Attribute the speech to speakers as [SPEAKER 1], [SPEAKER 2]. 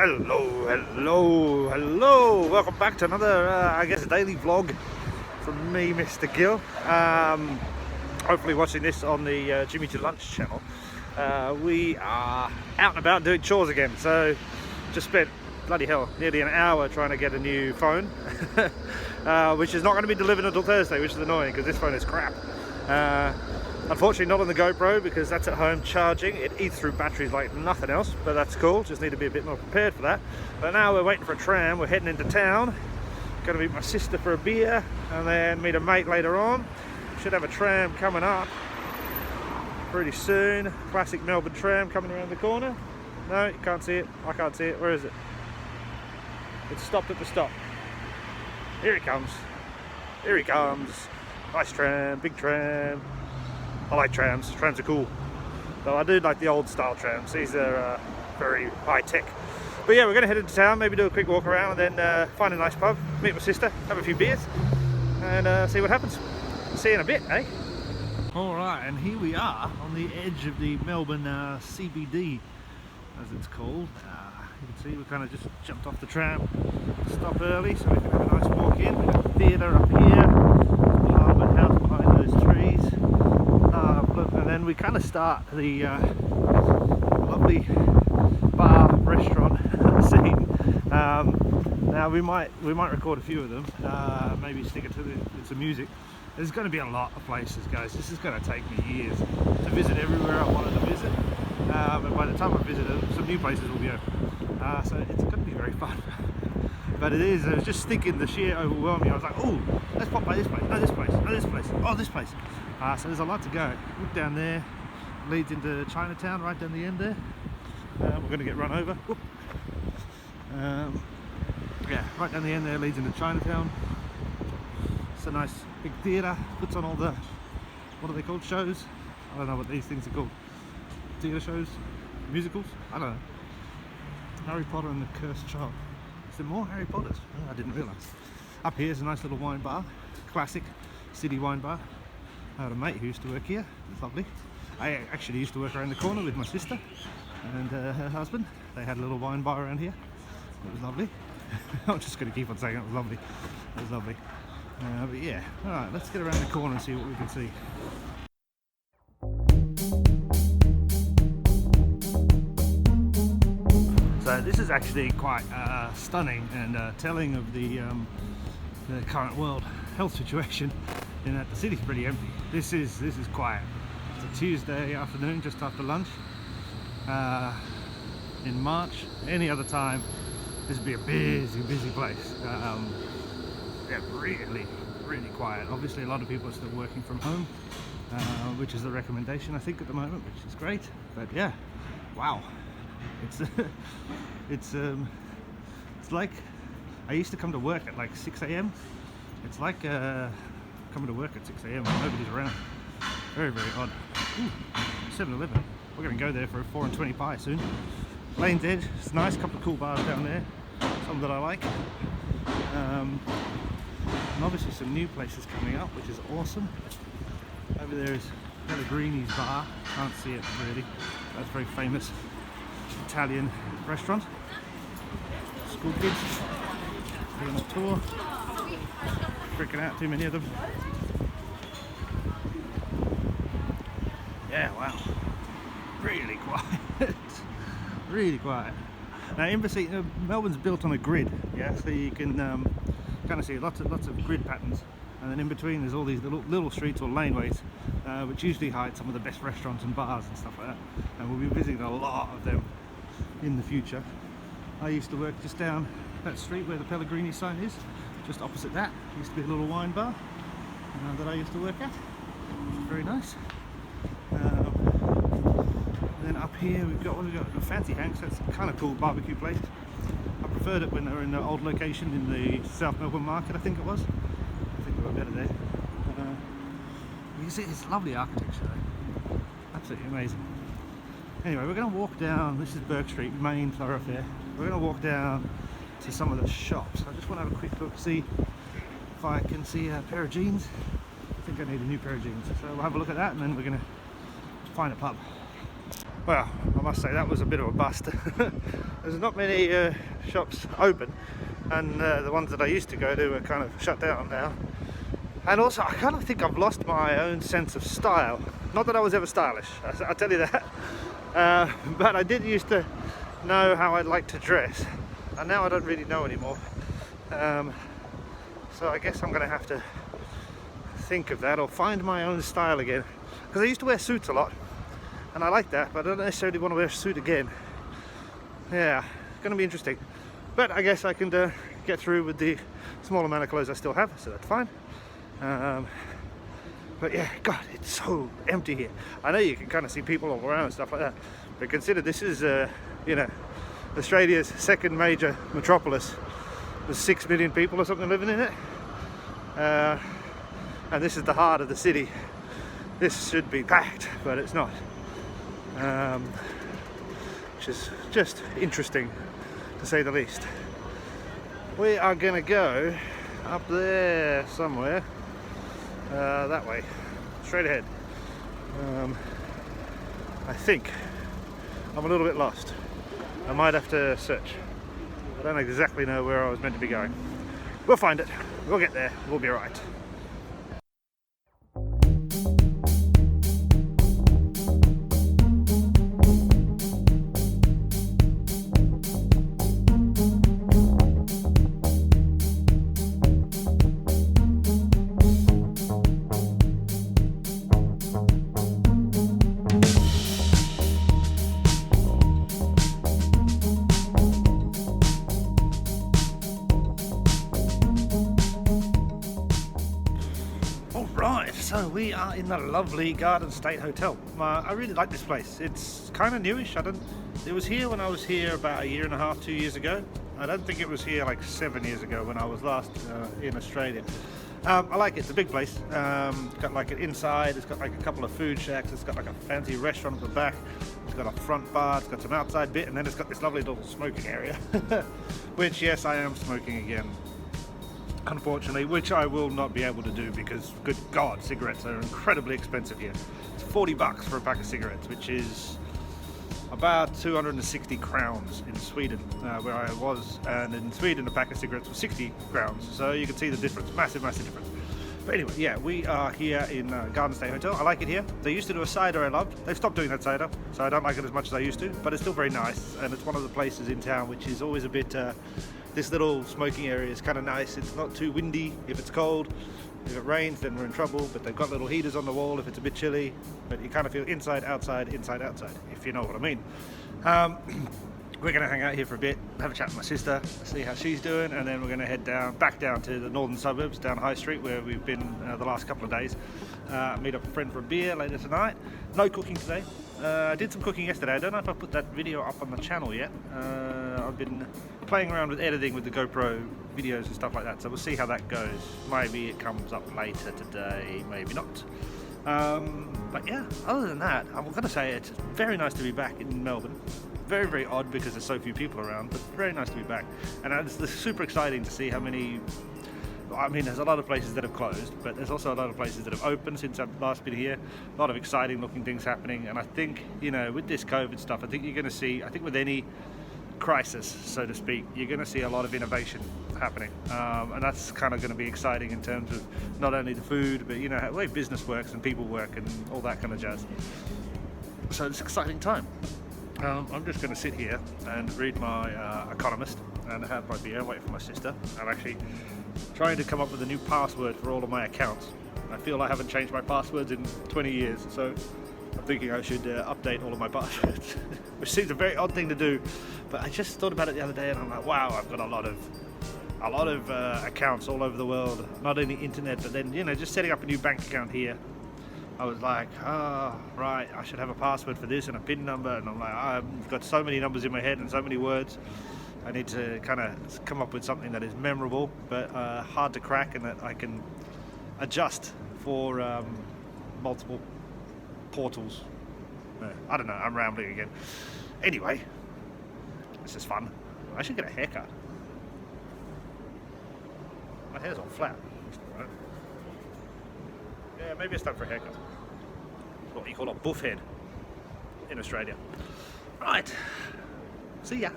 [SPEAKER 1] Hello. Welcome back to another, I guess, daily vlog from me, Mr. Gill. Hopefully watching this on the Jimmy to Lunch channel. We are out and about doing chores again. So just spent, bloody hell, nearly an hour trying to get a new phone, which is not going to be delivered until Thursday, which is annoying because this phone is crap. Unfortunately not on the GoPro because that's at home charging. It eats through batteries like nothing else, but that's cool. Just need to be a bit more prepared for that. But now we're waiting for a tram. We're heading into town. Going to meet my sister for a beer and then meet a mate later on. Should have a tram coming up pretty soon. Classic Melbourne tram coming around the corner. No, you can't see it. I can't see it. Where is it? It's stopped at the stop. Here he comes. Here he comes. Nice tram, big tram. I like trams. Trams are cool. Though I do like the old style trams. These are very high tech. But yeah, we're going to head into town, maybe do a quick walk around and then find a nice pub, meet my sister, have a few beers and see what happens. See you in a bit, eh? Alright, and here we are on the edge of the Melbourne CBD, as it's called. You can see we kind of just jumped off the tram, stop early so we can have a nice walk in. We've got the theatre up here, Parliament House behind those trees. And then we kind of start the lovely bar restaurant scene. Now we might record a few of them, maybe stick it to some music. There's going to be a lot of places, guys. This is going to take me years to visit everywhere I wanted to visit, and by the time I visit it, some new places will be open, so it's going to be very fun. But it is, I was just thinking the sheer overwhelming. I was like, oh, let's pop by this place, no this place, no this place, oh this place. So there's a lot to go. Look down there, leads into Chinatown, right down the end there. We're going to get run over. Yeah, right down the end there leads into Chinatown. It's a nice big theatre, puts on all the, what are they called, shows? I don't know what these things are called. Theatre shows? Musicals? I don't know. Harry Potter and the Cursed Child. Is there more Harry Potters? Oh, I didn't realise. Up here is a nice little wine bar, classic city wine bar. I had a mate who used to work here. It's lovely. I actually used to work around the corner with my sister and her husband. They had a little wine bar around here. It was lovely. I'm just going to keep on saying it was lovely. It was lovely. But yeah, alright, let's get around the corner and see what we can see. So this is actually quite stunning and telling of the current world health situation, in that the city's pretty empty. This is quiet. It's a Tuesday afternoon, just after lunch, in March. Any other time, this would be a busy place. Yeah, really quiet. Obviously, a lot of people are still working from home, which is the recommendation, I think, at the moment, which is great. But yeah, wow. It's like I used to come to work at like 6 AM. It's like coming to work at 6 AM and nobody's around. Very odd. 7-Eleven. We're going to go there for a 4 and 20 pie soon. Lane's Edge. It's nice. Couple of cool bars down there. Some that I like. And obviously some new places coming up, which is awesome. Over there is Pellegrini's bar. Can't see it really. That's very famous Italian restaurant. School kids doing a tour. Freaking out, too many of them. Yeah, wow. Really quiet. Really quiet. Now, Embassy, Melbourne's built on a grid, yeah, so you can kind of see lots of grid patterns, and then in between there's all these little streets or laneways, which usually hide some of the best restaurants and bars and stuff like that. And we'll be visiting a lot of them in the future. I used to work just down that street where the Pellegrini sign is, just opposite that. Used to be a little wine bar that I used to work at. Very nice. And then up here we've got a Fancy Hanks. That's a kind of cool barbecue place. I preferred it when they were in the old location in the South Melbourne Market, I think it was. I think they were better there. You can see it's lovely architecture though. Absolutely amazing. Anyway, we're going to walk down. This is Burke Street, main thoroughfare. We're going to walk down to some of the shops. I just want to have a quick look, see if I can see a pair of jeans. I think I need a new pair of jeans. So we'll have a look at that and then we're going to find a pub. Well, I must say that was a bit of a bust. There's not many shops open, and the ones that I used to go to are kind of shut down now. And also, I kind of think I've lost my own sense of style. Not that I was ever stylish, I'll tell you that. But I did used to know how I'd like to dress, and now I don't really know anymore. So I guess I'm going to have to think of that, or find my own style again. Because I used to wear suits a lot, and I like that, but I don't necessarily want to wear a suit again. Yeah, it's going to be interesting. But I guess I can get through with the small amount of clothes I still have, so that's fine. But yeah, God, it's so empty here. I know you can kind of see people all around and stuff like that, but consider this is, you know, Australia's second major metropolis. There's 6 million people or something living in it. And this is the heart of the city. This should be packed, but it's not. Which is just interesting, to say the least. We are going to go up there somewhere. That way, straight ahead. I think I'm a little bit lost. I might have to search. I don't exactly know where I was meant to be going. We'll find it. We'll get there. We'll be alright. So we are in the lovely Garden State Hotel. I really like this place. It's kind of newish. It was here when I was here about 1.5 years, 2 years ago. I don't think it was here like 7 years ago when I was last in Australia. I like it. It's a big place. It's got like an inside. It's got like a couple of food shacks. It's got like a fancy restaurant at the back. It's got a front bar. It's got some outside bit, and then it's got this lovely little smoking area. Which, yes, I am smoking again, unfortunately, which I will not be able to do because, good God, cigarettes are incredibly expensive here. It's $40 for a pack of cigarettes, which is about 260 crowns in Sweden, where I was, and in Sweden a pack of cigarettes was 60 crowns, so you can see the difference, massive difference. But anyway, yeah, we are here in Garden State Hotel. I like it here. They used to do a cider I loved. They've stopped doing that cider, so I don't like it as much as I used to, but it's still very nice, and it's one of the places in town which is always a bit, this little smoking area is kind of nice. It's not too windy if it's cold. If it rains, then we're in trouble, but they've got little heaters on the wall if it's a bit chilly, but you kind of feel inside, outside, if you know what I mean. We're going to hang out here for a bit, have a chat with my sister, see how she's doing, and then we're going to head back down to the northern suburbs, down High Street, where we've been the last couple of days. Meet up a friend for a beer later tonight. No cooking today. I did some cooking yesterday. I don't know if I put that video up on the channel yet. I've been playing around with editing with the GoPro videos and stuff like that, so we'll see how that goes. Maybe it comes up later today, maybe not. But yeah, other than that, I'm going to say it's very nice to be back in Melbourne. Very odd because there's so few people around, but very nice to be back. And it's super exciting to see how many. I mean, there's a lot of places that have closed, but there's also a lot of places that have opened since I've last been here. A lot of exciting looking things happening, and I think, you know, with this COVID stuff, I think you're going to see, I think with any crisis, so to speak, you're going to see a lot of innovation happening, and that's kind of going to be exciting in terms of not only the food, but, you know, the way business works and people work and all that kind of jazz. So it's an exciting time. I'm just going to sit here and read my Economist and have my beer and wait for my sister. I'm actually trying to come up with a new password for all of my accounts. I feel I haven't changed my passwords in 20 years, so I'm thinking I should update all of my passwords, which seems a very odd thing to do, but I just thought about it the other day and I'm like, wow, I've got a lot of accounts all over the world, not only internet, but then, you know, just setting up a new bank account here. I was like, right, I should have a password for this and a PIN number, and I'm like, I've got so many numbers in my head and so many words. I need to kind of come up with something that is memorable, but hard to crack, and that I can adjust for multiple portals. I don't know, I'm rambling again. Anyway, this is fun. I should get a haircut. My hair's all flat. Yeah, maybe it's time for a haircut. What you call a buff head in Australia. Right, see ya.